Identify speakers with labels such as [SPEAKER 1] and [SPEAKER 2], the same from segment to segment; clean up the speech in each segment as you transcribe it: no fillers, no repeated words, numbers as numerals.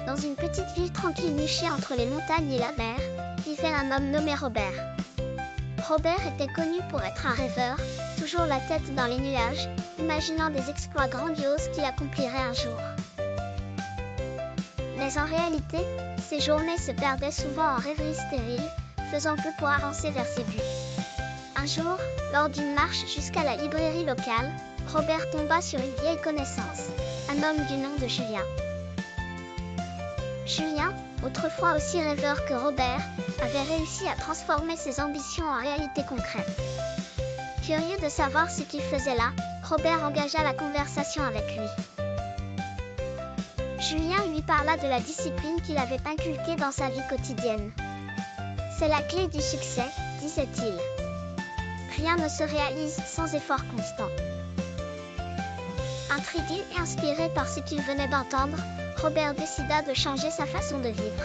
[SPEAKER 1] Dans une petite ville tranquille nichée entre les montagnes et la mer, vivait un homme nommé Robert. Robert était connu pour être un rêveur, toujours la tête dans les nuages, imaginant des exploits grandioses qu'il accomplirait un jour. Mais en réalité, ses journées se perdaient souvent en rêveries stériles, faisant peu pour avancer vers ses buts. Un jour, lors d'une marche jusqu'à la librairie locale, Robert tomba sur une vieille connaissance, un homme du nom de Julien. Julien, autrefois aussi rêveur que Robert, avait réussi à transformer ses ambitions en réalité concrète. Curieux de savoir ce qu'il faisait là, Robert engagea la conversation avec lui. Julien lui parla de la discipline qu'il avait inculquée dans sa vie quotidienne. « C'est la clé du succès », disait-il. « Rien ne se réalise sans effort constant. » Intrigué et inspiré par ce qu'il venait d'entendre, Robert décida de changer sa façon de vivre.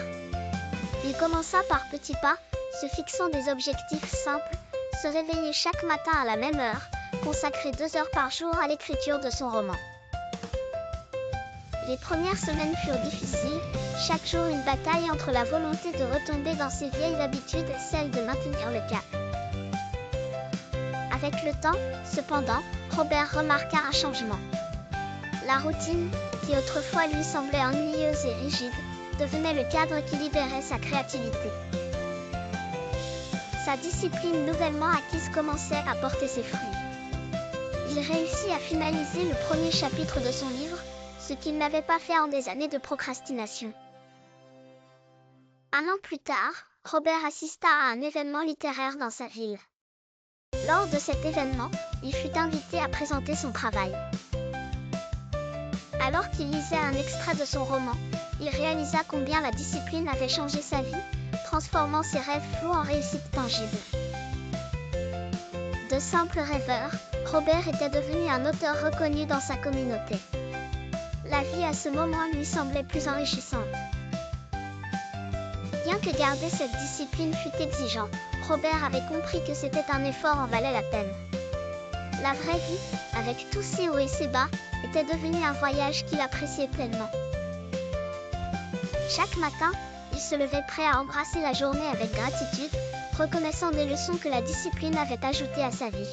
[SPEAKER 1] Il commença par petits pas, se fixant des objectifs simples, se réveiller chaque matin à la même heure, consacrer 2 heures par jour à l'écriture de son roman. Les premières semaines furent difficiles, chaque jour une bataille entre la volonté de retomber dans ses vieilles habitudes et celle de maintenir le cap. Avec le temps, cependant, Robert remarqua un changement. La routine, qui autrefois lui semblait ennuyeuse et rigide, devenait le cadre qui libérait sa créativité. Sa discipline nouvellement acquise commençait à porter ses fruits. Il réussit à finaliser le premier chapitre de son livre, ce qu'il n'avait pas fait en des années de procrastination. Un an plus tard, Robert assista à un événement littéraire dans sa ville. Lors de cet événement, il fut invité à présenter son travail. Alors qu'il lisait un extrait de son roman, il réalisa combien la discipline avait changé sa vie, transformant ses rêves flous en réussites tangibles. De simple rêveur, Robert était devenu un auteur reconnu dans sa communauté. La vie à ce moment lui semblait plus enrichissante. Bien que garder cette discipline fût exigeant, Robert avait compris que c'était un effort en valait la peine. La vraie vie, avec tous ses hauts et ses bas, était devenue un voyage qu'il appréciait pleinement. Chaque matin, il se levait prêt à embrasser la journée avec gratitude, reconnaissant des leçons que la discipline avait ajoutées à sa vie.